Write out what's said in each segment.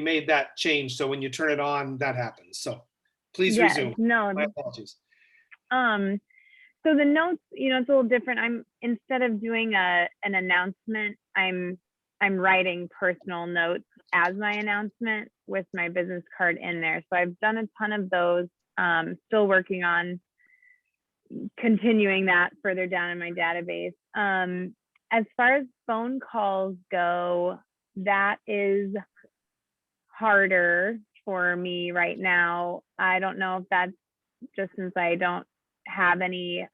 made that change. So when you turn it on, that happens. So please Yes, resume. no. My apologies. So the notes, it's a little different. Instead of doing an announcement, I'm writing personal notes as my announcement with my business card in there. So I've done a ton of those. Still working on continuing that further down in my database. As far as phone calls go, that is harder for me right now. I don't know if that's just since I don't have any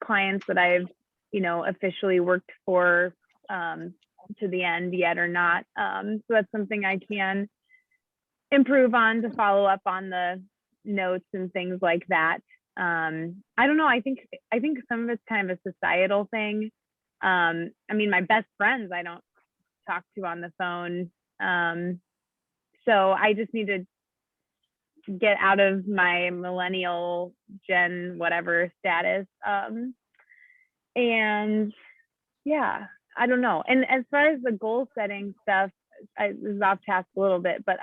clients that I've officially worked for to the end yet or not. So that's something I can improve on to follow up on the notes and things like that. I don't know. I think some of it's kind of a societal thing. My best friends I don't talk to on the phone. So I just need to get out of my millennial gen whatever status. And yeah, I don't know. And as far as the goal setting stuff, this is off task a little bit, but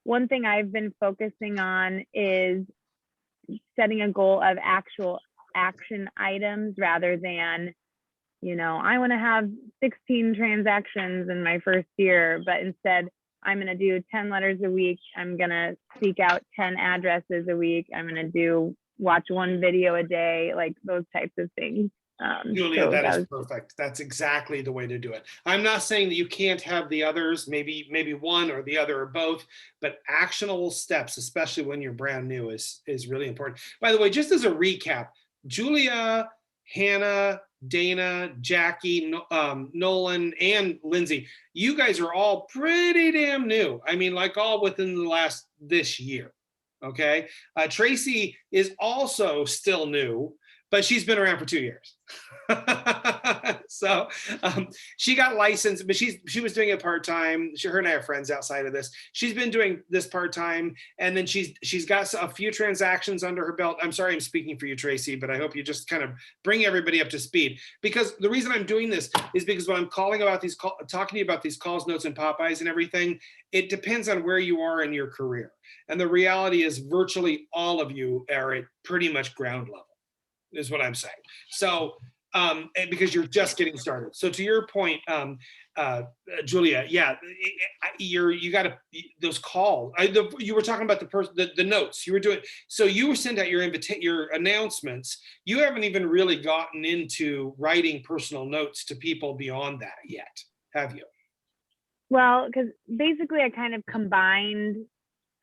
one thing I've been focusing on is setting a goal of actual action items rather than, I want to have 16 transactions in my first year, but instead I'm going to do 10 letters a week. I'm going to seek out 10 addresses a week. I'm going to watch one video a day, like those types of things. Julia, so that is perfect. That's exactly the way to do it. I'm not saying that you can't have the others, maybe one or the other or both, but actionable steps, especially when you're brand new, is really important. By the way, just as a recap, Julia, Hannah, Dana, Jackie, Nolan, and Lindsay, you guys are all pretty damn new. Like all within the last this year. Okay. Tracy is also still new, but she's been around for 2 years. So she got licensed, but she was doing it part-time. Her and I are friends outside of this. She's been doing this part-time, and then she's got a few transactions under her belt. I'm sorry I'm speaking for you, Tracy, but I hope you just kind of bring everybody up to speed, because the reason I'm doing this is because when I'm talking to you about these calls, notes, and Popeyes and everything, it depends on where you are in your career. And the reality is virtually all of you are at pretty much ground level, is what I'm saying. So, because you're just getting started. So to your point, Julia, yeah, you got those calls. You were talking about the notes you were doing. So you were sending out your announcements. You haven't even really gotten into writing personal notes to people beyond that yet, have you? Well, because basically I kind of combined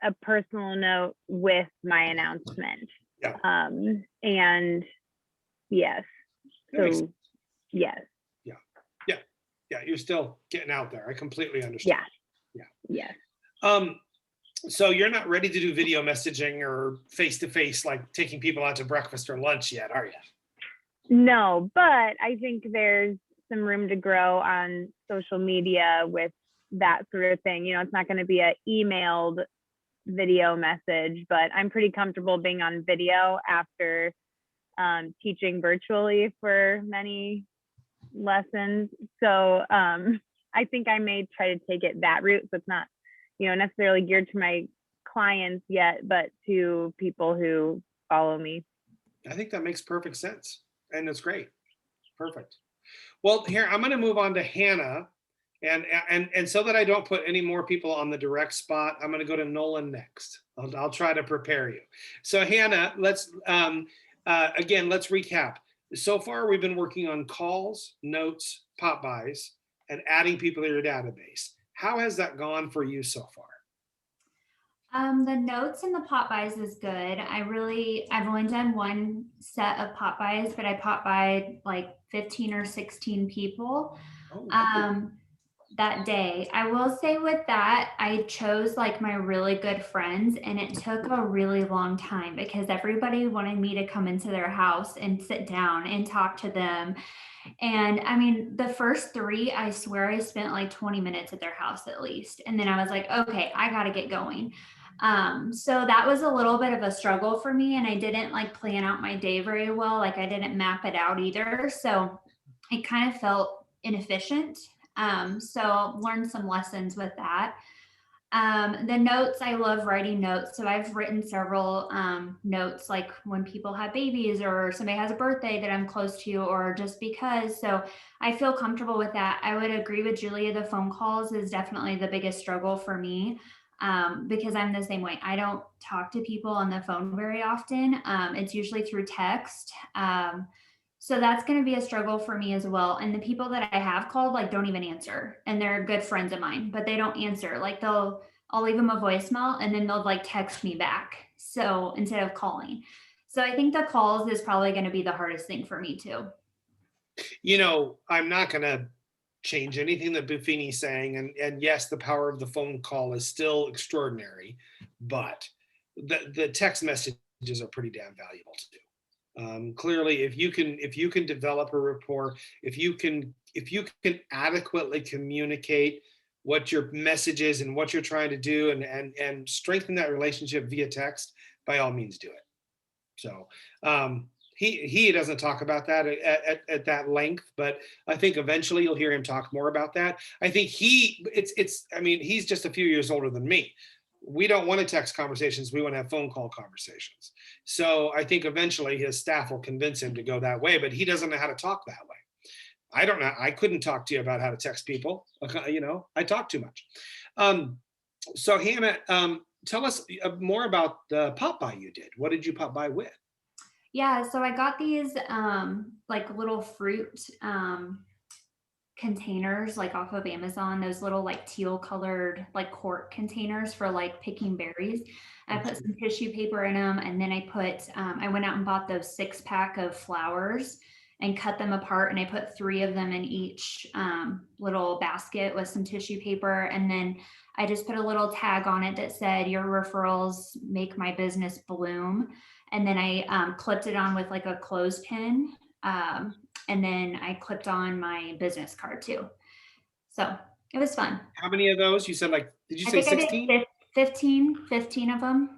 a personal note with my announcement. Yeah. And yes. So yes. Yeah. You're still getting out there. I completely understand. Yeah. Yes. So you're not ready to do video messaging or face-to-face, like taking people out to breakfast or lunch yet, are you? No, but I think there's some room to grow on social media with that sort of thing. It's not going to be an emailed video message, but I'm pretty comfortable being on video after teaching virtually for many lessons. So I think I may try to take it that route. So it's not, necessarily geared to my clients yet, but to people who follow me. I think that makes perfect sense. And it's great. Perfect. Well, here, I'm going to move on to Hannah. And so that I don't put any more people on the direct spot, I'm going to go to Nolan next. I'll try to prepare you. So Hannah, let's recap. So far, we've been working on calls, notes, pop buys, and adding people to your database. How has that gone for you so far? The notes and the pop buys is good. I've only done one set of pop buys, but I pop by like 15 or 16 people. That day. I will say with that, I chose like my really good friends, and it took a really long time because everybody wanted me to come into their house and sit down and talk to them. And the first 3, I swear I spent like 20 minutes at their house at least. And then I was like, okay, I got to get going. So that was a little bit of a struggle for me, and I didn't like plan out my day very well. Like I didn't map it out either. So it kind of felt inefficient. So learned some lessons with that. The notes, I love writing notes. So I've written several notes, like when people have babies or somebody has a birthday that I'm close to, or just because. So I feel comfortable with that. I would agree with Julia. The phone calls is definitely the biggest struggle for me, because I'm the same way. I don't talk to people on the phone very often. It's usually through text. So that's going to be a struggle for me as well. And the people that I have called like don't even answer, and they're good friends of mine, but they don't answer. Like I'll leave them a voicemail and then they'll like text me back. So instead of calling. So I think the calls is probably going to be the hardest thing for me too. I'm not going to change anything that Buffini's saying. And yes, the power of the phone call is still extraordinary, but the text messages are pretty damn valuable too. Clearly, if you can develop a rapport, if you can adequately communicate what your message is and what you're trying to do, and strengthen that relationship via text, by all means do it. So he doesn't talk about that at that length, but I think eventually you'll hear him talk more about that. I think he's just a few years older than me. We don't want to text conversations. We want to have phone call conversations. So I think eventually his staff will convince him to go that way, but he doesn't know how to talk that way. I don't know. I couldn't talk to you about how to text people. I talk too much. So Hannah, tell us more about the pop by you did. What did you pop by with? Yeah, so I got these like little fruit containers like off of Amazon, those little like teal colored like quart containers for like picking berries. I put some tissue paper in them, and then I went out and bought those 6-pack of flowers and cut them apart, and I put 3 of them in each little basket with some tissue paper, and then I just put a little tag on it that said, "Your referrals make my business bloom." And then I clipped it on with like a clothespin. And then I clipped on my business card too. So it was fun. How many of those? You said, like, did you I say think I 16? did 15 of them.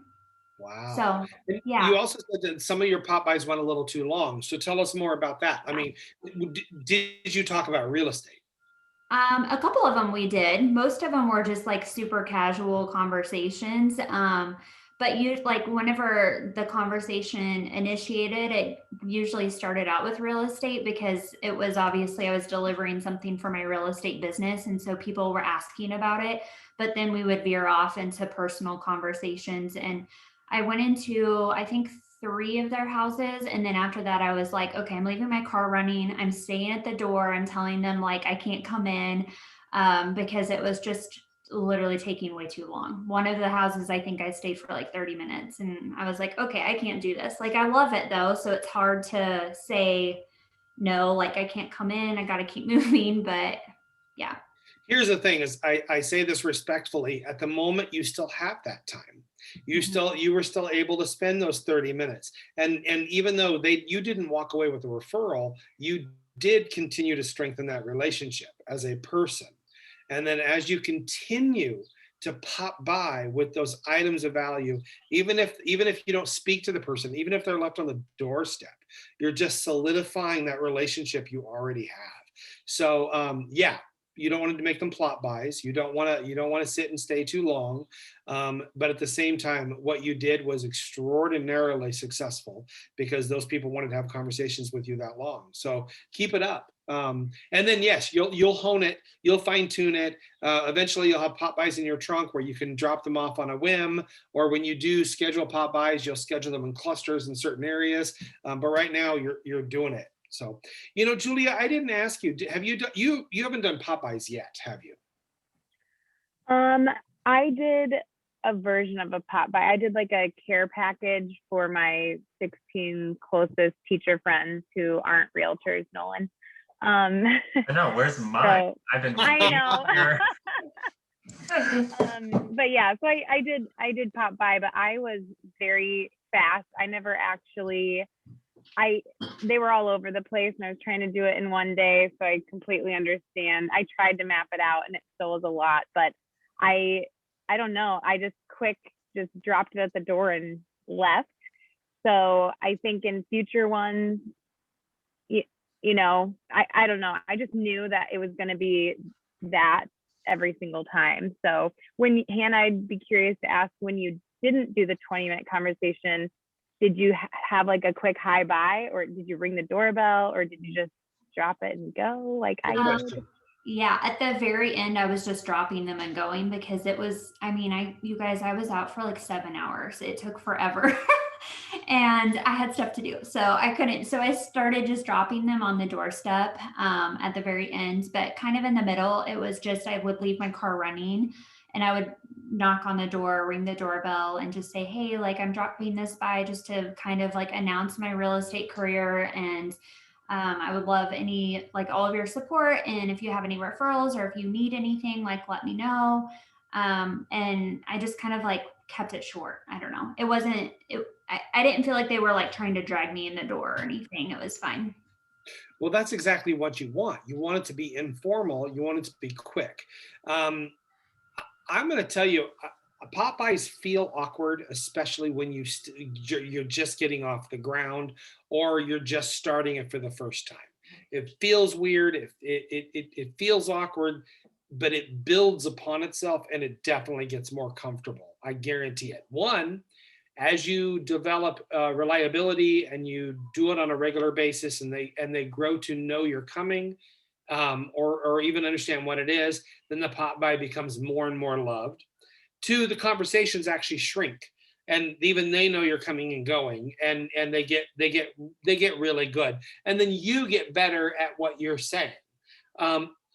Wow. So And yeah. you also said that some of your pop buys went a little too long. So tell us more about that. I mean, did you talk about real estate? A couple of them we did. Most of them were just like super casual conversations. But you like whenever the conversation initiated, it usually started out with real estate because it was obviously I was delivering something for my real estate business. And so people were asking about it. But then we would veer off into personal conversations. And I went into, I think, 3 of their houses. And then after that, I was like, okay, I'm leaving my car running. I'm staying at the door. I'm telling them like I can't come in because it was just literally taking way too long. One of the houses, I think I stayed for like 30 minutes, and I was like, okay, I can't do this. Like, I love it though. So it's hard to say no, like I can't come in. I got to keep moving. But yeah. Here's the thing is I say this respectfully. At the moment, you still have that time. You were still able to spend those 30 minutes. And even though you didn't walk away with a referral, you did continue to strengthen that relationship as a person. And then as you continue to pop by with those items of value, even if you don't speak to the person, even if they're left on the doorstep, you're just solidifying that relationship you already have. So yeah, you don't want to make them plot buys. You don't want to sit and stay too long. But at the same time, what you did was extraordinarily successful because those people wanted to have conversations with you that long. So keep it up. And then yes, you'll hone it, you'll fine tune it. Eventually, you'll have pop buys in your trunk where you can drop them off on a whim, or when you do schedule pop buys, you'll schedule them in clusters in certain areas. But right now, you're doing it. So, Julia, I didn't ask you. Have you done you haven't done Popeyes yet, have you? I did a version of a pop by. I did like a care package for my 16 closest teacher friends who aren't realtors, Nolan. I know, where's mine? So, I've been I know. here. But yeah, so I did pop by, but I was very fast. I never actually they were all over the place, and I was trying to do it in one day, so I completely understand. I tried to map it out, and it still was a lot, but I don't know. I just dropped it at the door and left. So I think in future ones, I don't know. I just knew that it was going to be that, every single time. So Hannah, I'd be curious to ask, when you didn't do the 20-minute conversation, did you have like a quick hi bye, or did you ring the doorbell, or did you just drop it and go like I did? Yeah, at the very end, I was just dropping them and going because it was, I mean, you guys, I was out for like 7 hours. It took forever. And I had stuff to do. So I couldn't. So I started just dropping them on the doorstep at the very end. But kind of in the middle, it was just I would leave my car running and I would knock on the door, ring the doorbell, and just say, hey, like I'm dropping this by just to kind of like announce my real estate career. And I would love like all of your support. And if you have any referrals or if you need anything, like let me know. And I just kind of like kept it short. I don't know. I didn't feel like they were like trying to drag me in the door or anything. It was fine. Well, that's exactly what you want. You want it to be informal. You want it to be quick. I'm going to tell you, pop-bys feel awkward, especially when you're just getting off the ground or you're just starting it for the first time. It feels weird. It feels awkward, but it builds upon itself and it definitely gets more comfortable. I guarantee it. One, as you develop reliability and you do it on a regular basis and they grow to know you're coming, or even understand what it is, then the pop-by becomes more and more loved. Two, the conversations actually shrink, and even they know you're coming and going, and they get really good, and then you get better at what you're saying.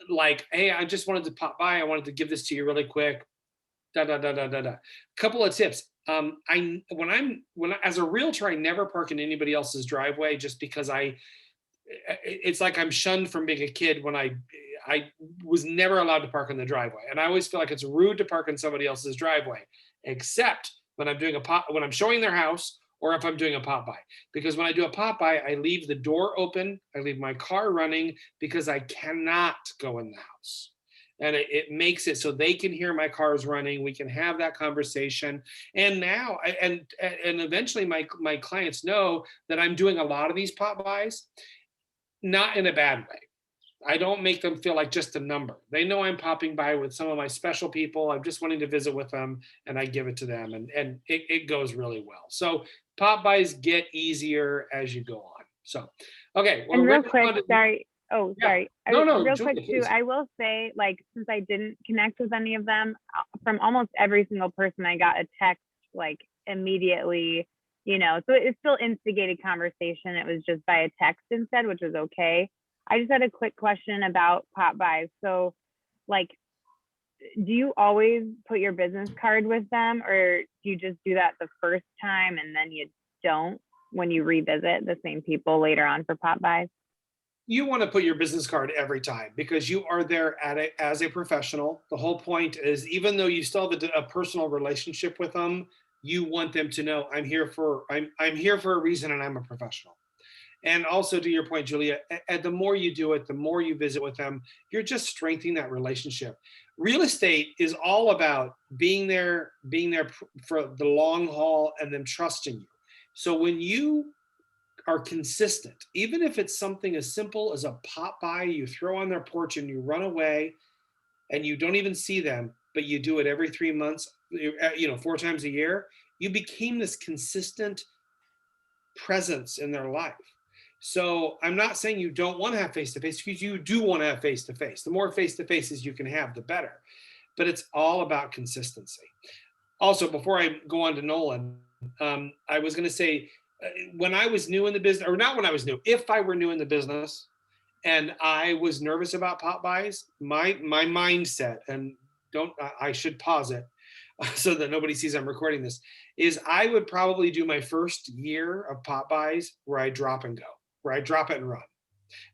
Like, hey, I just wanted to pop by. I wanted to give this to you really quick. Da da da da da da. Couple of tips. As a realtor, I never park in anybody else's driveway just because it's like I'm shunned from being a kid when I was never allowed to park in the driveway. And I always feel like it's rude to park in somebody else's driveway, except when I'm doing when I'm showing their house or if I'm doing a pop by. Because when I do a pop by, I leave the door open, I leave my car running because I cannot go in the house. And it makes it so they can hear my cars running. We can have that conversation. And now, and eventually my clients know that I'm doing a lot of these pop bys, not in a bad way. I don't make them feel like just a number. They know I'm popping by with some of my special people. I'm just wanting to visit with them, and I give it to them, and it goes really well. So pop bys get easier as you go on. So, okay. And real quick, sorry. Oh, Yeah. sorry. No, real Julia, quick too, please. I will say, like, since I didn't connect with any of them, from almost every single person, I got a text like immediately, so it still instigated conversation. It was just by a text instead, which was okay. I just had a quick question about pop bys. So, like, do you always put your business card with them, or do you just do that the first time and then you don't when you revisit the same people later on for pop bys? You want to put your business card every time because you are there as a professional. The whole point is, even though you still have a personal relationship with them, you want them to know I'm here for a reason and I'm a professional. And also, to your point, Julia, the more you do it, the more you visit with them, you're just strengthening that relationship. Real estate is all about being there for the long haul and them trusting you. So when you are consistent, even if it's something as simple as a pop by you throw on their porch and you run away and you don't even see them, but you do it every 3 months, 4 times a year, you became this consistent presence in their life. So I'm not saying you don't want to have face-to-face, because you do want to have face-to-face. The more face-to-faces you can have, the better. But it's all about consistency. Also, before I go on to Nolan, I was going to say, when I was new in the business, or not when I was new, if I were new in the business and I was nervous about pop buys, my mindset, and I should pause it so that nobody sees I'm recording this, is I would probably do my first year of pop buys where I drop and go, where I drop it and run.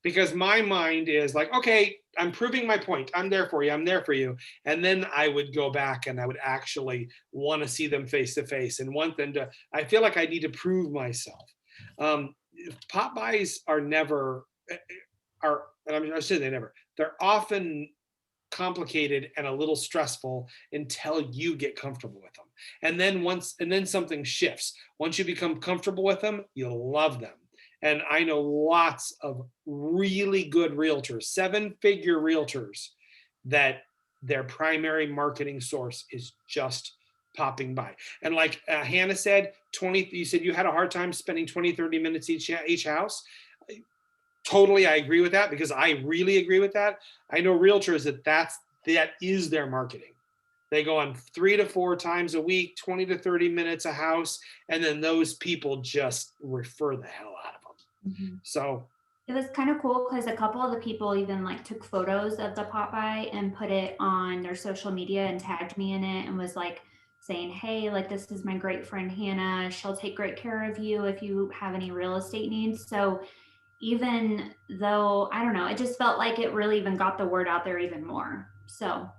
Because my mind is like, okay, I'm proving my point. I'm there for you. I'm there for you. And then I would go back and I would actually want to see them face to face and want them to, I feel like I need to prove myself. Pop buys are never, I should say never, they're often complicated and a little stressful until you get comfortable with them. And then something shifts. Once you become comfortable with them, you'll love them. And I know lots of really good realtors, 7-figure realtors, that their primary marketing source is just popping by. And like Hannah said, you said you had a hard time spending 20, 30 minutes each house. Totally, I agree with that, because I really agree with that. I know realtors that is their marketing. They go on 3 to 4 times a week, 20 to 30 minutes a house, and then those people just refer the hell out of them. Mm-hmm. So it was kind of cool because a couple of the people even like took photos of the pop by and put it on their social media and tagged me in it and was like saying, hey, like this is my great friend Hannah. She'll take great care of you if you have any real estate needs. So even though, I don't know, it just felt like it really even got the word out there even more. So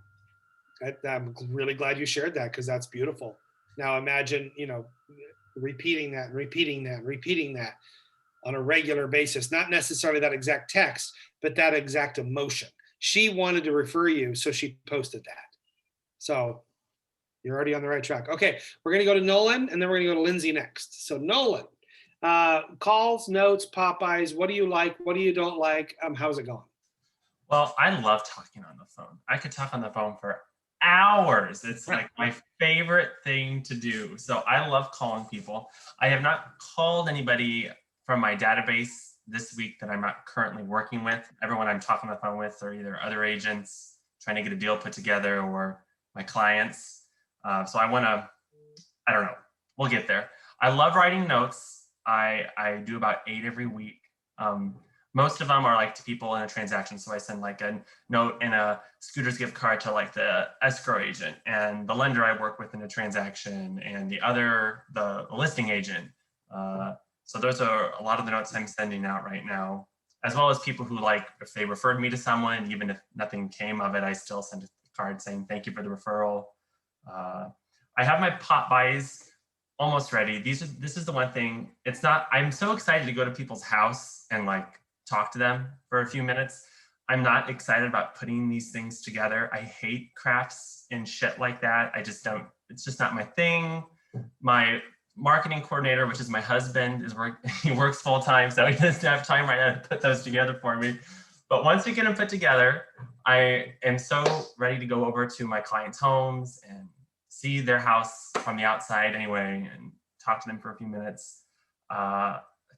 I'm really glad you shared that, because that's beautiful. Now imagine, repeating that on a regular basis, not necessarily that exact text, but that exact emotion. She wanted to refer you, so she posted that. So you're already on the right track. Okay, we're going to go to Nolan, and then we're going to go to Lindsay next. So Nolan, calls, notes, Popeyes, what do you like? What do you don't like? How's it going? Well, I love talking on the phone. I could talk on the phone for hours. It's like my favorite thing to do. So I love calling people. I have not called anybody from my database this week that I'm not currently working with. Everyone I'm talking on the phone with are either other agents trying to get a deal put together or my clients. So I don't know, we'll get there. I love writing notes. I do about 8 every week. Most of them are like to people in a transaction. So I send like a note and a Scooters gift card to like the escrow agent and the lender I work with in a transaction and the listing agent. So those are a lot of the notes I'm sending out right now, as well as people who, like, if they referred me to someone, even if nothing came of it, I still send a card saying, thank you for the referral. I have my pop buys almost ready. This is the one thing. I'm so excited to go to people's house and like talk to them for a few minutes. I'm not excited about putting these things together. I hate crafts and shit like that. It's just not my thing. My marketing coordinator, which is my husband, he works full time, so he doesn't have time right now to put those together for me. But once we get them put together, I am so ready to go over to my clients' homes and see their house from the outside anyway, and talk to them for a few minutes.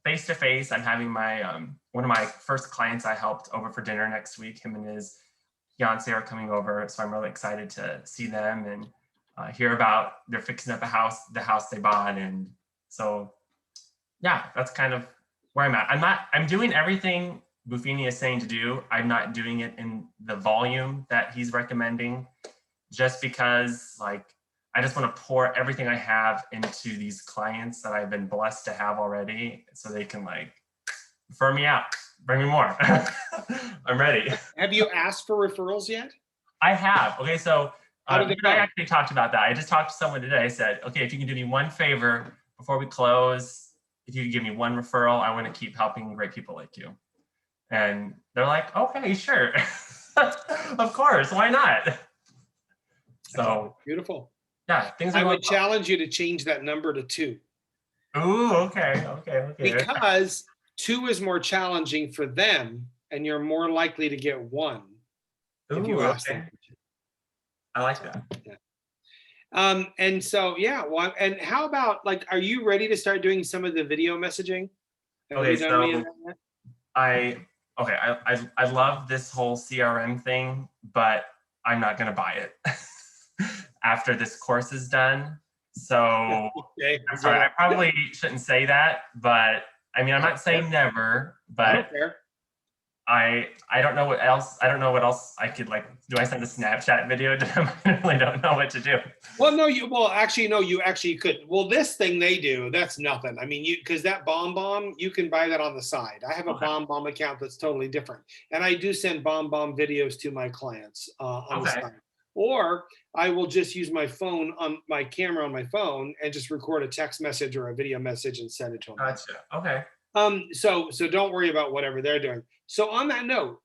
Face to face, I'm having my one of my first clients I helped over for dinner next week. Him and his fiance are coming over, so I'm really excited to see them and hear about they're fixing up the house they bought. And so yeah, that's kind of where I'm at. I'm doing everything Buffini is saying to do. I'm not doing it in the volume that he's recommending, just because like I just want to pour everything I have into these clients that I've been blessed to have already, so they can like refer me out, bring me more. I'm ready. Have you asked for referrals yet? I have. Okay, so How did it go? I actually talked about that. I just talked to someone today. I said, okay, if you can do me one favor before we close, if you could give me one referral, I want to keep helping great people like you. And they're like, okay, sure. Of course, why not? So beautiful. Yeah, things are I going would challenge you to change that number to 2. Ooh, okay. Because 2 is more challenging for them, and you're more likely to get 1 if you ask them. I like that. Yeah. And so, yeah. Well, and how about like, are you ready to start doing some of the video messaging? Okay, so I love this whole CRM thing, but I'm not going to buy it after this course is done. So okay, I'm sorry, I probably shouldn't say that, but I mean, I'm not saying never, but I don't know what else. I don't know what else I could like. Do I send a Snapchat video to them? I really don't know what to do. Well, no, you actually could. Well, this thing they do, that's nothing. I mean, because that bomb, you can buy that on the side. I have a bomb account that's totally different. And I do send bomb videos to my clients on the side. Or I will just use my phone on my camera on my phone and just record a text message or a video message and send it to them. Gotcha. Okay. So don't worry about whatever they're doing. So on that note,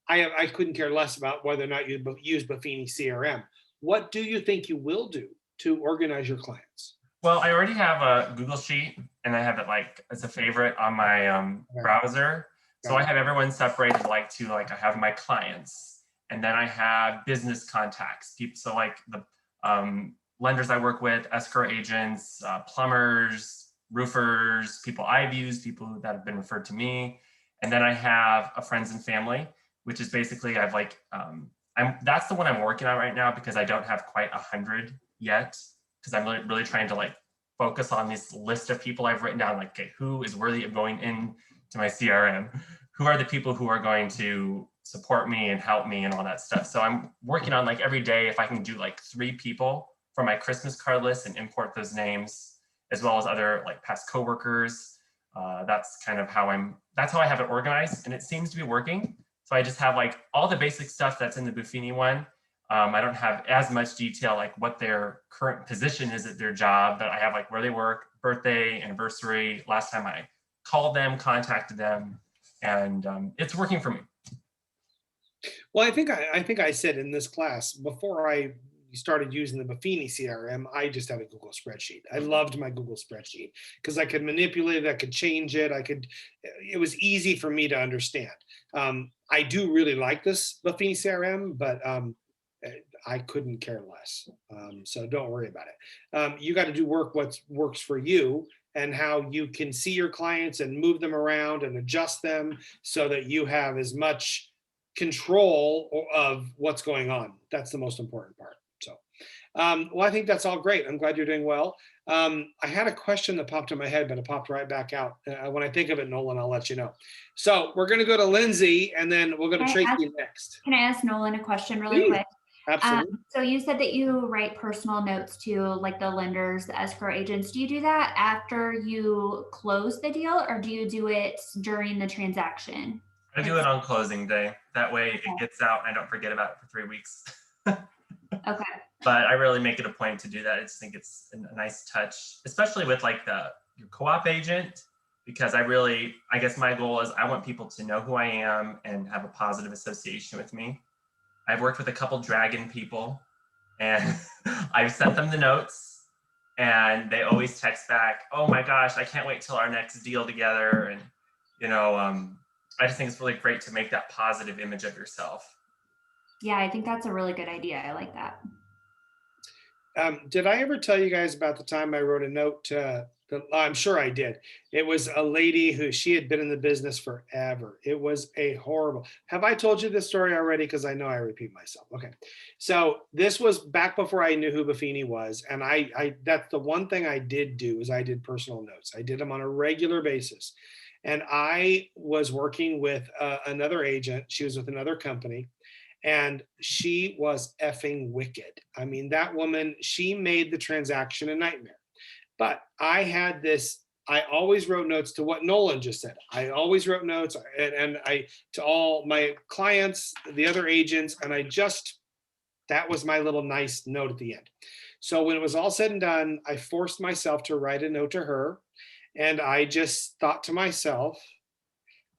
I couldn't care less about whether or not you use Buffini CRM. What do you think you will do to organize your clients? Well, I already have a Google Sheet, and I have it like as a favorite on my browser. So I have everyone separated I have my clients, And then I have business contacts, people, so like the lenders I work with, escrow agents, plumbers, roofers, people I've used, people that have been referred to me. And then I have a friends and family, which is basically I've like, that's the one I'm working on right now because I don't have quite 100 yet, because I'm really trying to like focus on this list of people I've written down, like, okay, who is worthy of going into my CRM? Who are the people who are going to support me and help me and all that stuff? So I'm working on like every day, if I can do like 3 people for my Christmas card list and import those names, as well as other like past coworkers. That's kind of how that's how I have it organized, and it seems to be working. So I just have like all the basic stuff that's in the Buffini one. I don't have as much detail like what their current position is at their job, but I have like where they work, birthday, anniversary, last time I called them, contacted them, and it's working for me. Well, I think I said in this class before I started using the Buffini CRM, I just had a Google spreadsheet. I loved my Google spreadsheet because I could manipulate it, I could change it, it was easy for me to understand. I do really like this Buffini CRM, but I couldn't care less. So don't worry about it. You got to do what works for you and how you can see your clients and move them around and adjust them so that you have as much control of what's going on. That's the most important part. So, well, I think that's all great. I'm glad you're doing well. I had a question that popped in my head, but it popped right back out. When I think of it, Nolan, I'll let you know. So we're going to go to Lindsay and then we'll go to Tracy next. Can I ask Nolan a question really quick? Absolutely. So you said that you write personal notes to like the lenders, the escrow agents. Do you do that after you close the deal, or do you do it during the transaction? I do it on closing day. That way it gets out and I don't forget about it for 3 weeks. Okay. But I really make it a point to do that. I just think it's a nice touch, especially with like your co-op agent, because I guess my goal is I want people to know who I am and have a positive association with me. I've worked with a couple dragon people and I've sent them the notes and they always text back, oh my gosh, I can't wait till our next deal together. And, I just think it's really great to make that positive image of yourself. Yeah, I think that's a really good idea. I like that. Did I ever tell you guys about the time I wrote a note I'm sure I did. It was a lady who she had been in the business forever. It was a horrible. Have I told you this story already? Because I know I repeat myself. Okay. So this was back before I knew who Buffini was. And that's the one thing I did do is I did personal notes. I did them on a regular basis. And I was working with another agent. She was with another company. And she was effing wicked. I mean, that woman, she made the transaction a nightmare. But I had this, I always wrote notes to what Nolan just said. I always wrote notes and to all my clients, the other agents, and that was my little nice note at the end. So when it was all said and done, I forced myself to write a note to her. And I just thought to myself,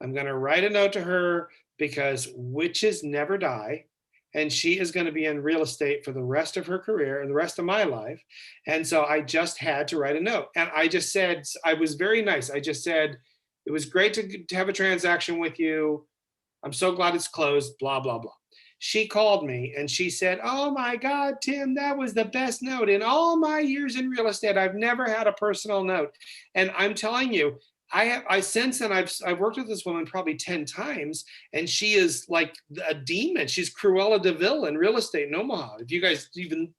I'm going to write a note to her because witches never die. And she is going to be in real estate for the rest of her career and the rest of my life. And so I just had to write a note. And I just said, I was very nice. I just said, it was great to have a transaction with you. I'm so glad it's closed, blah, blah, blah. She called me and she said, oh my God, Tim, that was the best note in all my years in real estate. I've never had a personal note. And I'm telling you, since then I've worked with this woman probably 10 times, and she is like a demon. She's Cruella de Vil in real estate in Omaha. If you guys even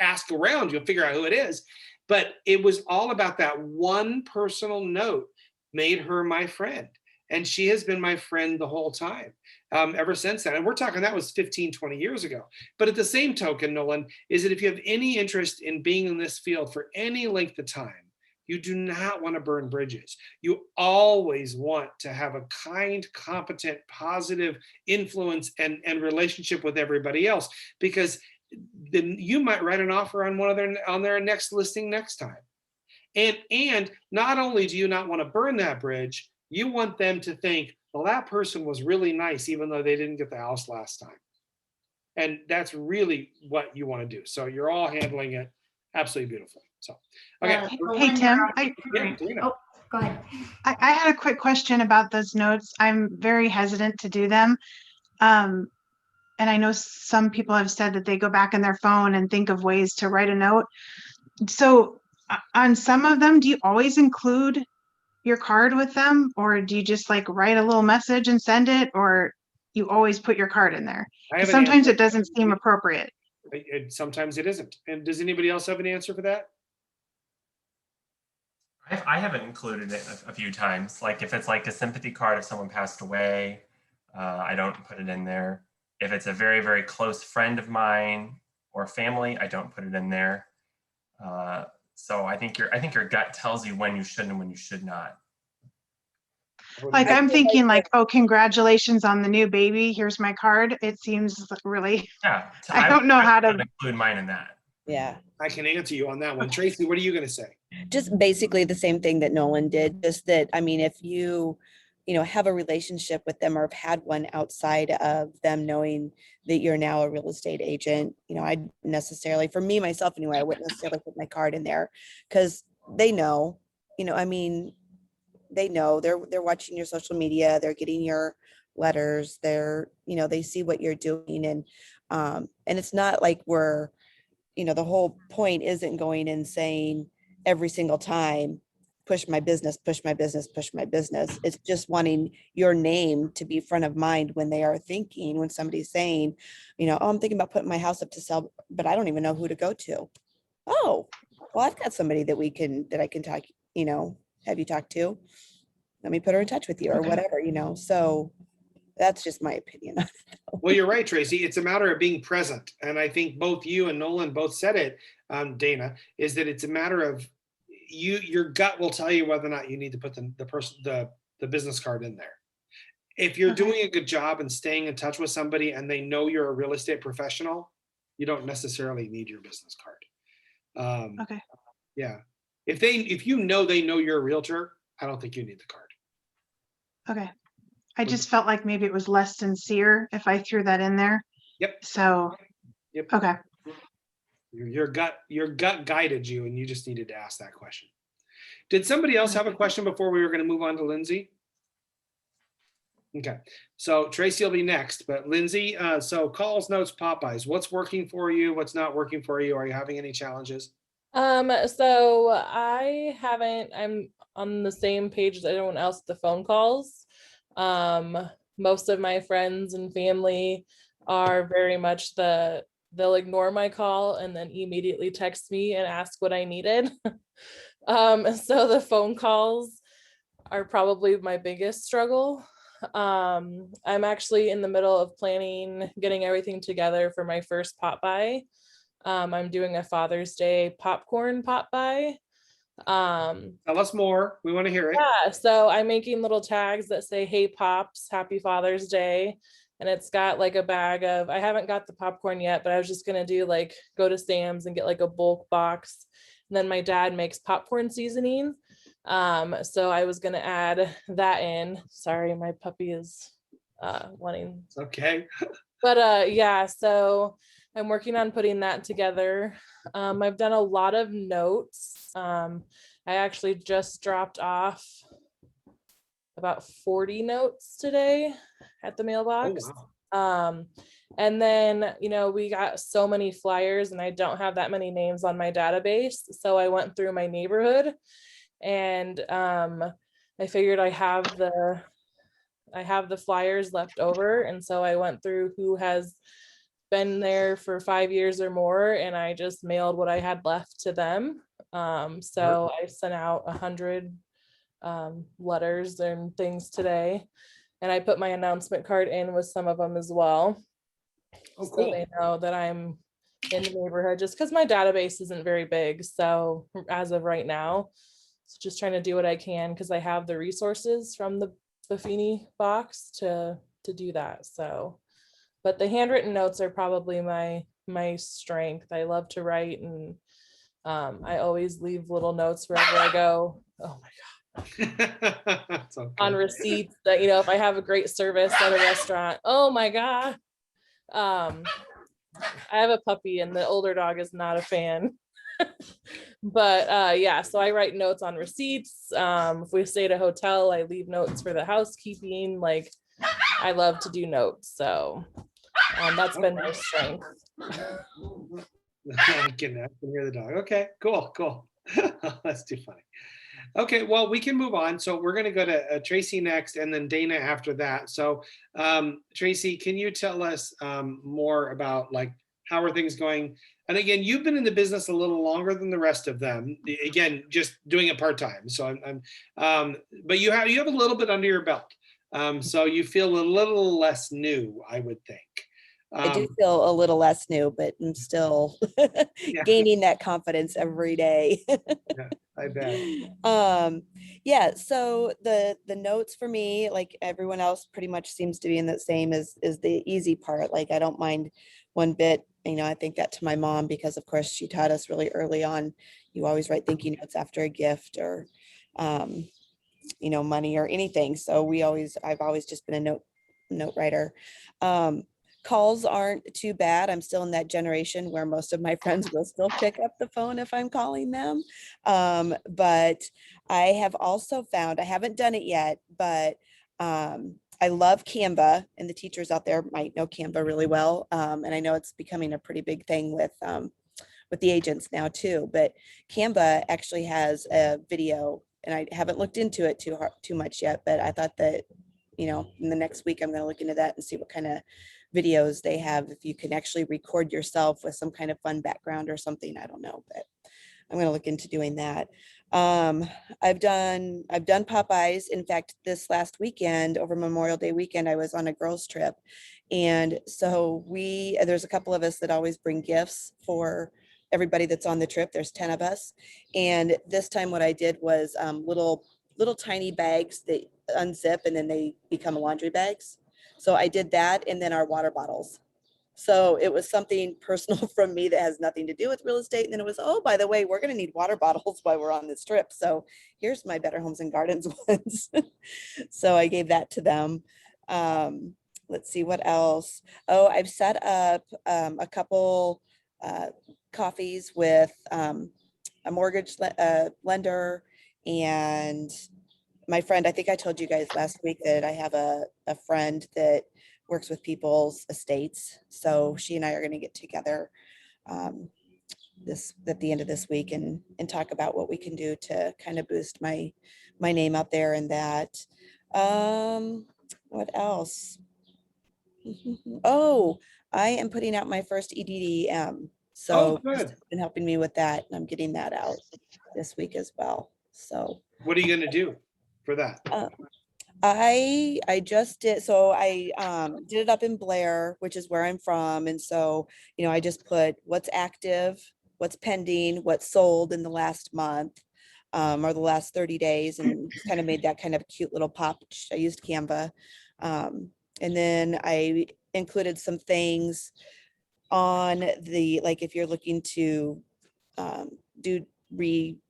ask around, you'll figure out who it is. But it was all about that one personal note made her my friend. And she has been my friend the whole time, ever since then. And we're talking, that was 15, 20 years ago. But at the same token, Nolan, is that if you have any interest in being in this field for any length of time, you do not want to burn bridges. You always want to have a kind, competent, positive influence and relationship with everybody else, because then you might write an offer on their next listing next time. And not only do you not want to burn that bridge, you want them to think, well, that person was really nice, even though they didn't get the house last time. And that's really what you want to do. So you're all handling it absolutely beautifully. So, okay. Hey, Tim. Go ahead. I had a quick question about those notes. I'm very hesitant to do them. and I know some people have said that they go back in their phone and think of ways to write a note. So on some of them, do you always include your card with them, or do you just like write a little message and send it, or you always put your card in there? I have Because an sometimes answer. it doesn't seem appropriate. Sometimes it isn't. And does anybody else have an answer for that? I haven't included it a few times. Like if it's like a sympathy card if someone passed away, I don't put it in there. If it's a very, very close friend of mine or family, I don't put it in there. So I think your gut tells you when you should and when you should not. Like I'm thinking like, oh, congratulations on the new baby. Here's my card. It seems really, Yeah, I don't know how to include mine in that. Yeah, I can answer you on that one. Tracy, what are you going to say? just basically the same thing that Nolan did. Just that, I mean, if you have a relationship with them or have had one outside of them knowing that you're now a real estate agent, I necessarily, for me, myself anyway, I wouldn't necessarily put my card in there because they know, I mean, they know they're watching your social media, they're getting your letters, they see what you're doing. And it's not like we're, the whole point isn't going and saying every single time, push my business, push my business, push my business. It's just wanting your name to be front of mind when they are thinking, when somebody's saying, oh, I'm thinking about putting my house up to sell, but I don't even know who to go to. Oh, well, I've got somebody that I can talk, have you talk to. Let me put her in touch with you or whatever, so that's just my opinion. Well, you're right, Tracy. It's a matter of being present. And I think both you and Nolan both said it, Dana, is that it's a matter of your gut will tell you whether or not you need to put the business card in there. If you're doing a good job and staying in touch with somebody and they know you're a real estate professional, you don't necessarily need your business card. Okay. Yeah. If they know you're a realtor, I don't think you need the card. Okay. I just felt like maybe it was less sincere if I threw that in there. Yep. So, Yep. Okay. Your gut guided you, and you just needed to ask that question. Did somebody else have a question before we were going to move on to Lindsay? Okay, so Tracy will be next, but Lindsay, so calls, notes, Popeyes, what's working for you? What's not working for you? Are you having any challenges? So I'm on the same page as everyone else, the phone calls. Most of my friends and family are very much they'll ignore my call and then immediately text me and ask what I needed. So the phone calls are probably my biggest struggle. I'm actually in the middle of getting everything together for my first pop by. I'm doing a Father's Day popcorn pop by. Tell us more. We want to hear it. Yeah, so I'm making little tags that say, "Hey Pops, Happy Father's Day." And it's got like a bag of, I haven't got the popcorn yet, but I was just gonna do like go to Sam's and get like a bulk box. And then my dad makes popcorn seasoning. So I was gonna add that in. Sorry, my puppy is wanting. Okay. But yeah, so I'm working on putting that together. I've done a lot of notes. I actually just dropped off about 40 notes today at the mailbox. Oh, wow. And then, we got so many flyers and I don't have that many names on my database. So I went through my neighborhood and I figured I have the flyers left over. And so I went through who has been there for 5 years or more, and I just mailed what I had left to them. So I sent out 100 letters and things today, and I put my announcement card in with some of them as well. Oh, so cool. they know that I'm in the neighborhood, just because my database isn't very big. So as of right now, so just trying to do what I can because I have the resources from the Buffini box to do that. So, but the handwritten notes are probably my strength. I love to write, and I always leave little notes wherever I go. Oh my God. Okay. On receipts that, if I have a great service at a restaurant, oh my God. I have a puppy and the older dog is not a fan. But yeah, so I write notes on receipts. If we stay at a hotel, I leave notes for the housekeeping. Like, I love to do notes. So That's been my strength. I can hear the dog. Okay, cool. That's too funny. Okay, well, we can move on. So we're going to go to Tracy next and then Dana after that. So Tracy, can you tell us more about like, how are things going? And again, you've been in the business a little longer than the rest of them. Again, just doing it part-time. So but you have a little bit under your belt. So you feel a little less new, I would think. I do feel a little less new, but I'm still Yeah. gaining that confidence every day. Yeah, I bet. Yeah, so the notes for me, like everyone else pretty much seems to be in the same is the easy part. Like I don't mind one bit. I think that to my mom, because of course she taught us really early on, you always write thank you notes after a gift or money or anything. So I've always just been a note writer. Calls aren't too bad. I'm still in that generation where most of my friends will still pick up the phone if I'm calling them. But I have also found, I haven't done it yet, but I love Canva, and the teachers out there might know Canva really well. And I know it's becoming a pretty big thing with the agents now too, but Canva actually has a video, and I haven't looked into it too much yet, but I thought that, in the next week, I'm going to look into that and see what kind of videos they have. If you can actually record yourself with some kind of fun background or something, I don't know, but I'm going to look into doing that. I've done Popeyes. In fact, this last weekend, over Memorial Day weekend, I was on a girls' trip. And so there's a couple of us that always bring gifts for everybody that's on the trip. There's 10 of us. And this time what I did was little tiny bags that unzip and then they become laundry bags. So I did that, and then our water bottles. So it was something personal from me that has nothing to do with real estate. And then it was, oh, by the way, we're going to need water bottles while we're on this trip. So here's my Better Homes and Gardens ones. So I gave that to them. Let's see what else. Oh, I've set up a couple coffees with a mortgage lender and my friend. I think I told you guys last week that I have a friend that works with people's estates. So she and I are going to get together at the end of this week and talk about what we can do to kind of boost my name out there and that. What else? Oh, I am putting out my first EDDM. So good. been helping me with that, and I'm getting that out this week as well. So what are you going to do for that? I just did, so I did it up in Blair, which is where I'm from. And so, I just put what's active, what's pending, what's sold in the last month or the last 30 days, and kind of made that kind of cute little pop. I used Canva. And then I included some things on like if you're looking to do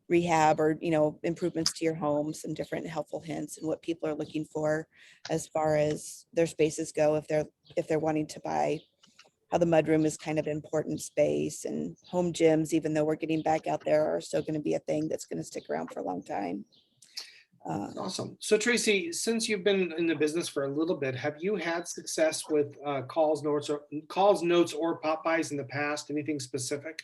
rehab or improvements to your home, some different helpful hints and what people are looking for as far as their spaces go, if they're wanting to buy, how the mudroom is kind of an important space, and home gyms, even though we're getting back out there, are still going to be a thing that's going to stick around for a long time. Awesome. So Tracy, since you've been in the business for a little bit, have you had success with calls, notes, or Popeyes in the past? Anything specific?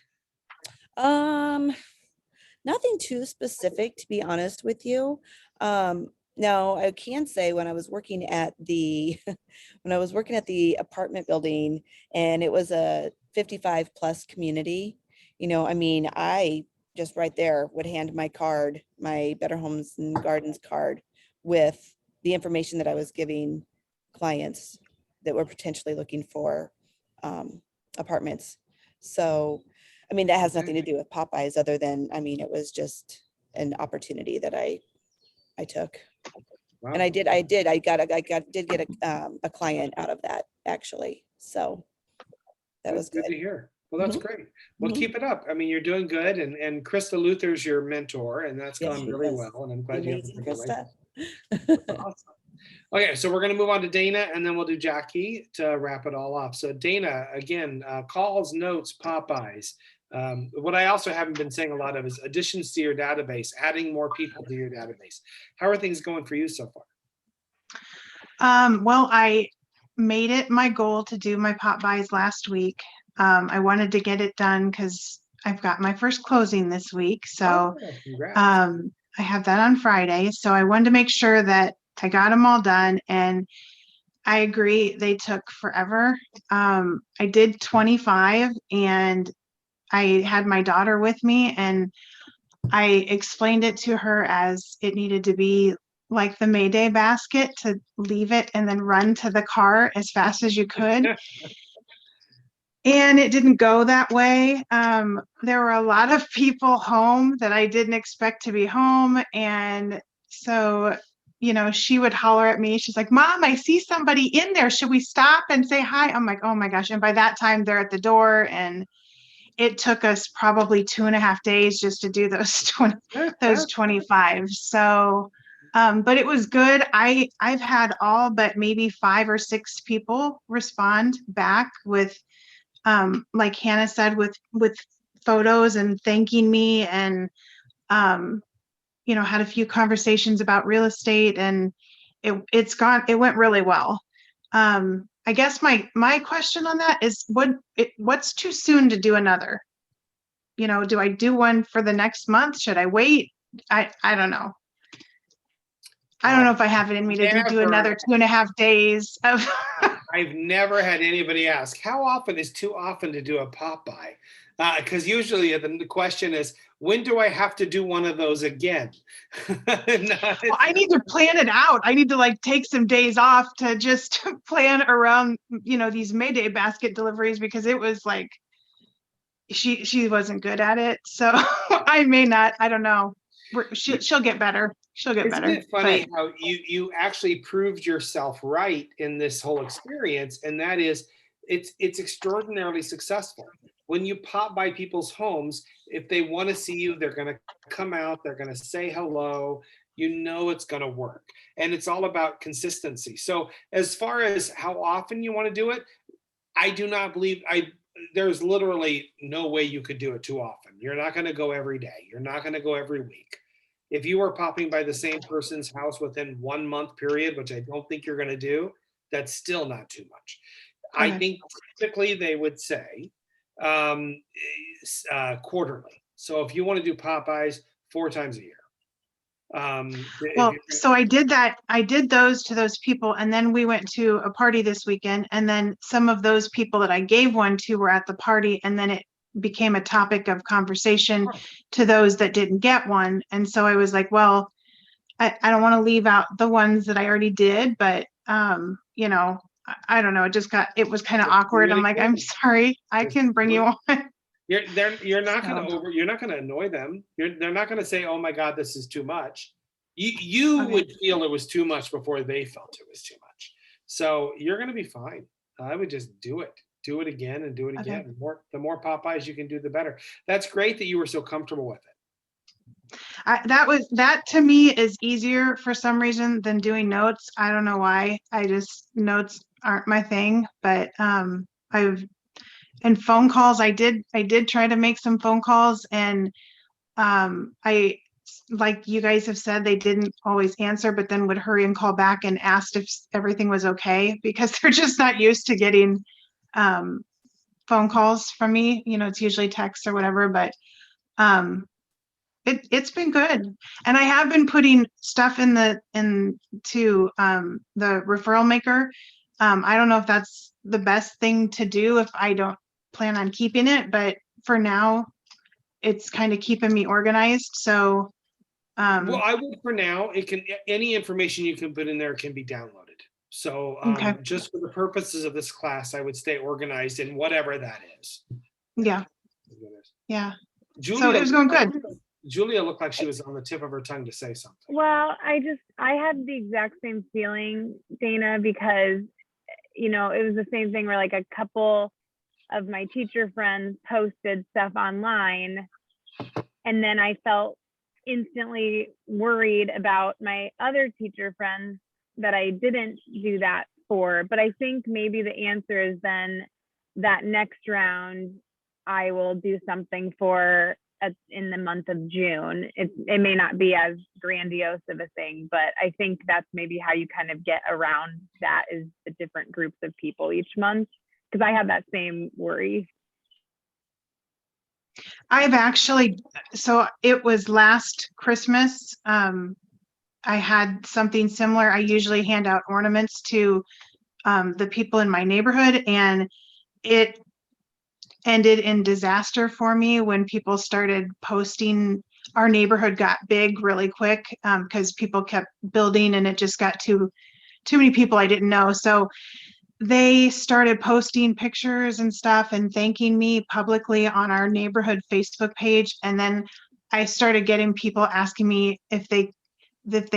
Nothing too specific, to be honest with you. Now I can say when I was working at the apartment building, and it was a 55 plus community, I just right there would hand my card, my Better Homes and Gardens card, with the information that I was giving clients that were potentially looking for apartments. So, that has nothing to do with Popeyes other than, it was just an opportunity that I took. Wow. And I did get a client out of that, actually. So that was good to hear. Well, that's Mhm. great. Well, Mhm. keep it up. You're doing good. And Krista Luther's your mentor, and that's Yes, gone she really is. well. And I'm glad you have a Amazing, good Krista. relationship. Awesome. Okay, so we're going to move on to Dana, and then we'll do Jackie to wrap it all up. So Dana, again, calls, notes, Popeyes. What I also haven't been saying a lot of is additions to your database, adding more people to your database. How are things going for you so far? Well, made it my goal to do my pop buys last week. I wanted to get it done because I've got my first closing this week. So Oh, congrats. I have that on Friday. So I wanted to make sure that I got them all done. And I agree, they took forever. I did 25 and I had my daughter with me and I explained it to her as it needed to be like the Mayday basket, to leave it and then run to the car as fast as you could. And it didn't go that way. There were a lot of people home that I didn't expect to be home. And so, you know, she would holler at me. She's like, Mom, I see somebody in there. Should we stop and say hi? I'm like, oh my gosh. And by that time they're at the door, and it took us probably 2.5 days just to do those 25. So, but it was good. I've had all but maybe 5 or 6 people respond back with, like Hannah said, with photos and thanking me, and you know, had a few conversations about real estate, and it went really well. I guess my question on that is, what's too soon to do another? You know, do I do one for the next month? Should I wait? I don't know. I don't know if I have it in me to do another 2.5 days of. I've never had anybody ask, how often is too often to do a pop by? Because usually the question is, when do I have to do one of those again? Well, I need to plan it out. I need to like take some days off to just plan around, you know, these Mayday basket deliveries, because it was like, she wasn't good at it. So I may not, I don't know. She'll get better. She'll get better. Isn't it funny how you actually proved yourself right in this whole experience? And that is, it's extraordinarily successful. When you pop by people's homes, if they want to see you, they're going to come out, they're going to say hello, you know it's going to work. And it's all about consistency. So as far as how often you want to do it, I do not believe there's literally no way you could do it too often. You're not going to go every day. You're not going to go every week. If you are popping by the same person's house within 1 month period, which I don't think you're going to do, that's still not too much. Okay. I think typically they would say quarterly. So if you want to do pop-bys 4 times a year. Well, so I did that. I did those to those people, and then we went to a party this weekend, and then some of those people that I gave one to were at the party, and then it became a topic of conversation to those that didn't get one. And so I was like, well, I don't want to leave out the ones that I already did, but you know, I don't know. It was kind of awkward. I'm like, I'm sorry, I can bring you on. You're not going to annoy them. They're not going to say, oh my God, this is too much. You Okay. would feel it was too much before they felt it was too much. So you're going to be fine. I would just do it again and do it again. Okay. The more Popeyes you can do, the better. That's great that you were so comfortable with it. That to me is easier for some reason than doing notes. I don't know why. Notes aren't my thing, but and phone calls, I did try to make some phone calls, and I, like you guys have said, they didn't always answer, but then would hurry and call back and asked if everything was okay, because they're just not used to getting phone calls from me. You know, it's usually text or whatever, but it's been good. And I have been putting stuff into the referral maker. I don't know if that's the best thing to do if I don't plan on keeping it, but for now it's kind of keeping me organized. So Well, I would, for now, any information you can put in there can be downloaded. So okay. just for the purposes of this class, I would stay organized in whatever that is. Yeah. Julia, So it was going good. Julia looked like she was on the tip of her tongue to say something. Well, I had the exact same feeling, Dana, because, you know, it was the same thing where like a couple of my teacher friends posted stuff online, and then I felt instantly worried about my other teacher friends that I didn't do that for. But I think maybe the answer is then that next round I will do something for in the month of June. It may not be as grandiose of a thing, but I think that's maybe how you kind of get around that, is the different groups of people each month. Because I have that same worry. I've actually, so it was last Christmas. I had something similar. I usually hand out ornaments to the people in my neighborhood, and it ended in disaster for me when people started posting. Our neighborhood got big really quick because people kept building, and it just got too many people I didn't know. So they started posting pictures and stuff and thanking me publicly on our neighborhood Facebook page. And then I started getting people asking me if they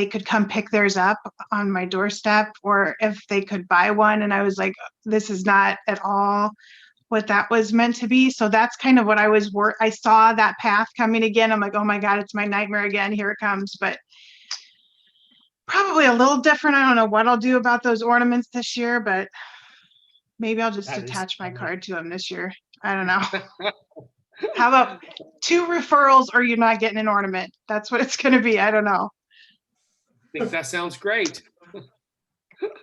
could come pick theirs up on my doorstep, or if they could buy one. And I was like, this is not at all what that was meant to be. So that's kind of what I saw that path coming again. I'm like, oh my God, it's my nightmare again. Here it comes. But probably a little different. I don't know what I'll do about those ornaments this year, but maybe I'll just attach my card to them this year. I don't know. How about 2 referrals, or you're not getting an ornament? That's what it's going to be. I don't know. I think that sounds great.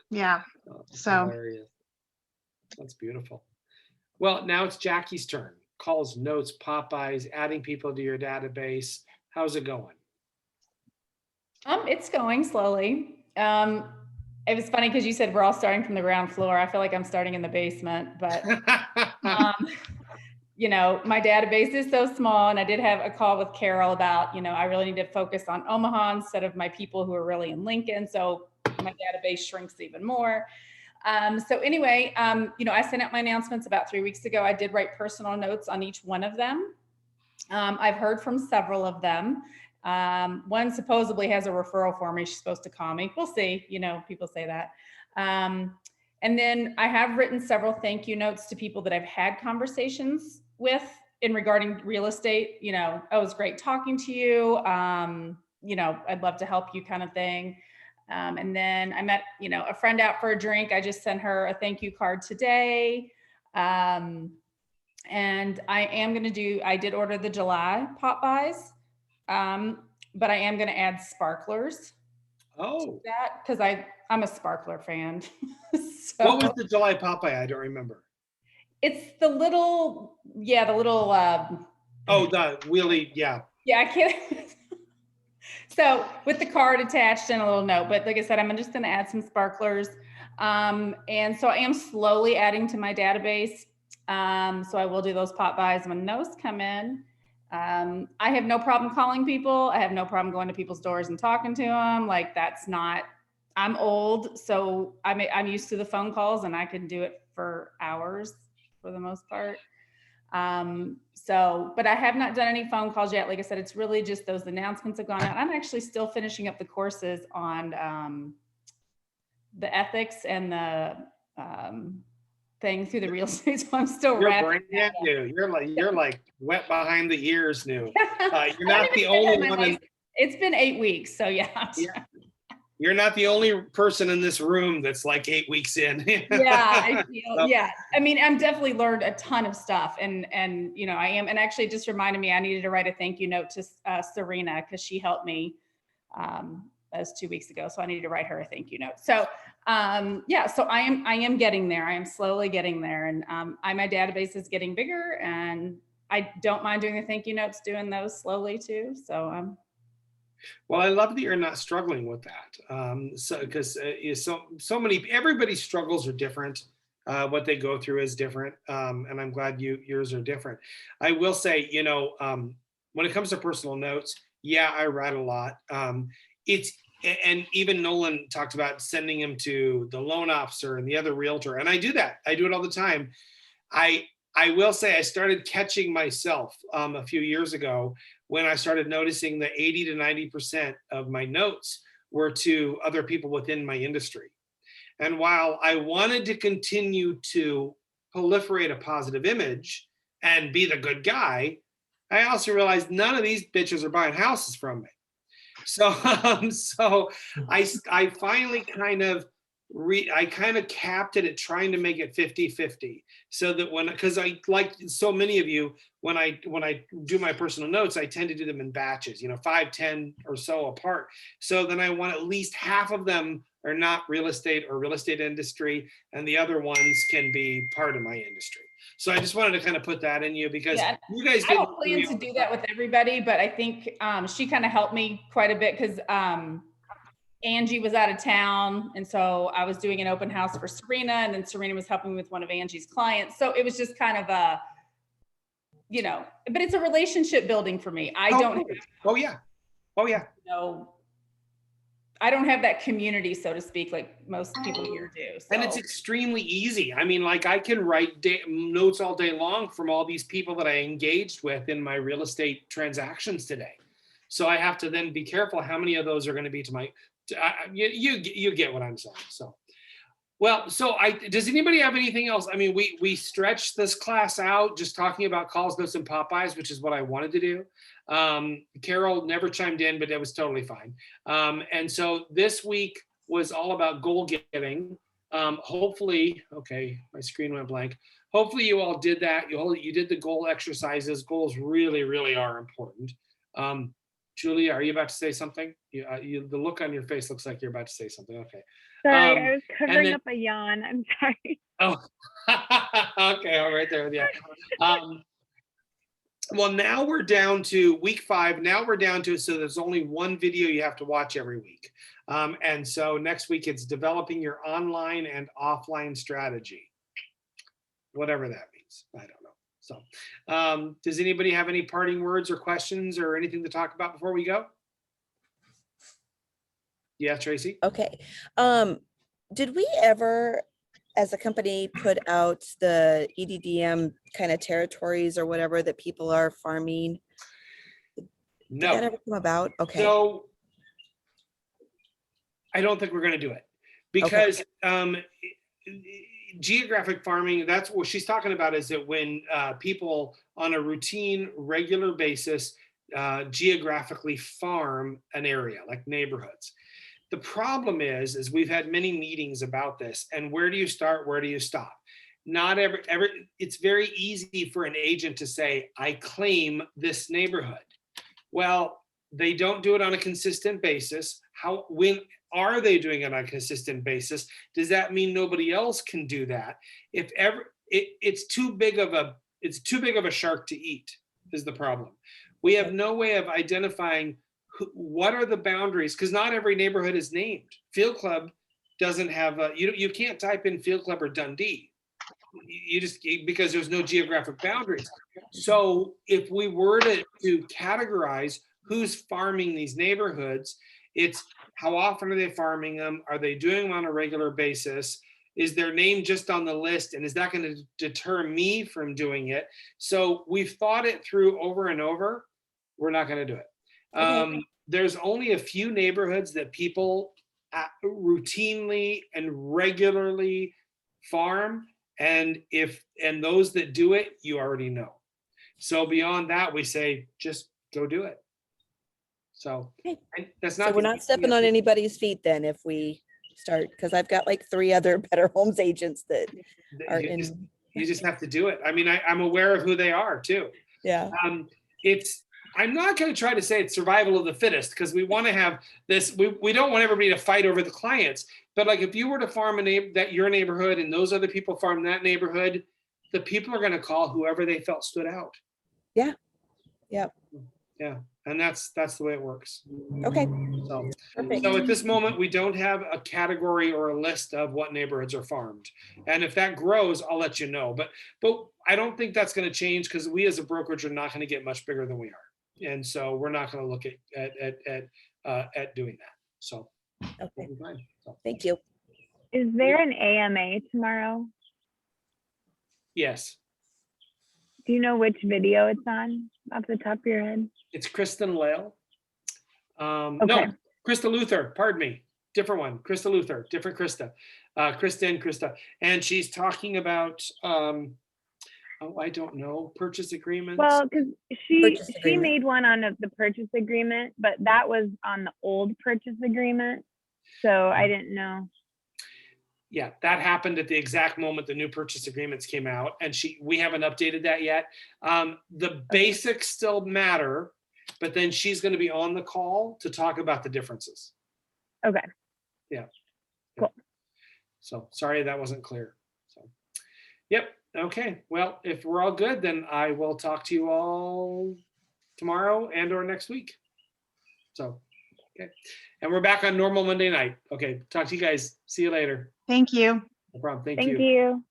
Yeah. So Hilarious. That's beautiful. Well, now it's Jackie's turn. Calls, notes, Popeyes, adding people to your database. How's it going? It's going slowly. It was funny because you said we're all starting from the ground floor. I feel like I'm starting in the basement, but you know, my database is so small, and I did have a call with Carol about, you know, I really need to focus on Omaha instead of my people who are really in Lincoln. So my database shrinks even more. So anyway, you know, I sent out my announcements about 3 weeks ago. I did write personal notes on each one of them. I've heard from several of them. One supposedly has a referral for me. She's supposed to call me. We'll see. You know, people say that. And then I have written several thank you notes to people that I've had conversations with in regarding real estate. You know, oh, it was great talking to you. You know, I'd love to help you, kind of thing. And then I met, you know, a friend out for a drink. I just sent her a thank you card today. And I am going to do, I did order the July pop buys. But I am going to add sparklers. Oh, to that, because I'm a sparkler fan. So, what was the July Popeye? I don't remember. it's the little, yeah, the little. Oh, the wheelie, yeah. Yeah, I can't. So with the card attached and a little note, but like I said, I'm just going to add some sparklers. And so I am slowly adding to my database. So I will do those pop buys when those come in. I have no problem calling people. I have no problem going to people's doors and talking to them. Like, that's not, I'm old, so I'm used to the phone calls, and I can do it for hours for the most part. So, but I have not done any phone calls yet. Like I said, it's really just those announcements have gone out. I'm actually still finishing up the courses on the ethics and the thing through the real estate. So I'm still You're wrapping brand that up. new. You're like wet behind the ears new. You're not the only one. It's been 8 weeks, so yeah. You're not the only person in this room that's like 8 weeks in. Yeah, I feel, yeah. I mean, I'm definitely learned a ton of stuff, and you know, I am, and actually, it just reminded me I needed to write a thank you note to Serena, because she helped me. That was 2 weeks ago, so I needed to write her a thank you note. So yeah, so I am getting there. I am slowly getting there, and my database is getting bigger, and I don't mind doing the thank you notes, doing those slowly too. So well, I love that you're not struggling with that. So because so many, everybody's struggles are different. What they go through is different, and I'm glad yours are different. I will say, you know, when it comes to personal notes, yeah, I write a lot. And even Nolan talked about sending him to the loan officer and the other realtor, and I do that. I do it all the time. I will say I started catching myself a few years ago when I started noticing that 80 to 90% of my notes were to other people within my industry. And while I wanted to continue to proliferate a positive image and be the good guy, I also realized none of these bitches are buying houses from me. So I finally kind of I kind of capped it at trying to make it 50-50, so that because I, like so many of you, when I do my personal notes, I tend to do them in batches, 5, 10 or so apart. So then I want at least half of them are not real estate or real estate industry, and the other ones can be part of my industry. So I just wanted to kind of put that in you, because Yeah, you guys I didn't don't plan to do that with everybody, but I think she kind of helped me quite a bit, because Angie was out of town. And so I was doing an open house for Serena, and then Serena was helping me with one of Angie's clients. So it was just kind of a, but it's a relationship building for me. I don't have that community, so to speak, like most people here do. So. And it's extremely easy. I mean, like I can write notes all day long from all these people that I engaged with in my real estate transactions today. So I have to then be careful how many of those are going to be to my, you get what I'm saying. So, well, does anybody have anything else? I mean, we stretched this class out just talking about calls, notes, and Popeyes, which is what I wanted to do. Carol never chimed in, but it was totally fine. And so this week was all about goal getting. Hopefully, okay, my screen went blank. Hopefully you all did that. You did the goal exercises. Goals really, really are important. Julia, are you about to say something? The look on your face looks like you're about to say something. Okay. Sorry, I was covering up a yawn. I'm sorry. Oh, okay. All right there. Yeah. Well, now we're down to week 5. Now we're down to, so there's only one video you have to watch every week. And so next week it's developing your online and offline strategy, whatever that means. I don't know. So does anybody have any parting words or questions or anything to talk about before we go? Yeah, Tracy? Okay. Did we ever, as a company, put out the EDDM kind of territories or whatever that people are farming? No. Did that ever come about? Okay. So I don't think we're going to do it, because geographic farming, that's what she's talking about, is that when people on a routine, regular basis geographically farm an area, like neighborhoods. The problem is we've had many meetings about this, and where do you start? Where do you stop? Not it's very easy for an agent to say, I claim this neighborhood. Well, they don't do it on a consistent basis. When are they doing it on a consistent basis? Does that mean nobody else can do that? If ever, it's too big of a shark to eat, is the problem. We have no way of identifying what are the boundaries, because not every neighborhood is named. Field Club doesn't have you can't type in Field Club or Dundee. You just, because there's no geographic boundaries. So if we were to categorize who's farming these neighborhoods, it's how often are they farming them? Are they doing them on a regular basis? Is their name just on the list? And is that going to deter me from doing it? So we've thought it through over and over. We're not going to do it. Okay. There's only a few neighborhoods that people routinely and regularly farm. And those that do it, you already know. So beyond that, we say, just go do it. So that's not. So we're not stepping on anybody's feet then if we start, because I've got like 3 other Better Homes agents that are in. You just have to do it. I mean, I'm aware of who they are too. Yeah. I'm not going to try to say it's survival of the fittest, because we want to have this. We don't want everybody to fight over the clients. But like, if you were to farm your neighborhood and those other people farm that neighborhood, the people are going to call whoever they felt stood out. Yeah. Yeah. Yeah. And that's the way it works. Okay. So at this moment, we don't have a category or a list of what neighborhoods are farmed. And if that grows, I'll let you know. But I don't think that's going to change, because we as a brokerage are not going to get much bigger than we are. And so we're not going to look at doing that. So okay. So. Thank you. Is there an AMA tomorrow? Yes. Do you know which video it's on off the top of your head? It's Kristen Lale. Okay. No, Krista Luther, pardon me. Different one. Krista Luther, different Krista. Krista. And she's talking about, I don't know, purchase agreements. Well, because she made one on the purchase agreement, but that was on the old purchase agreement. So I didn't know. Yeah, that happened at the exact moment the new purchase agreements came out, and we haven't updated that yet. The basics still matter, but then she's going to be on the call to talk about the differences. Okay. Yeah. Cool. So sorry that wasn't clear. So, yep. Okay. Well, if we're all good, then I will talk to you all tomorrow and/or next week. So, okay. And we're back on normal Monday night. Okay. Talk to you guys. See you later. Thank you. No problem. Thank Thank you. you.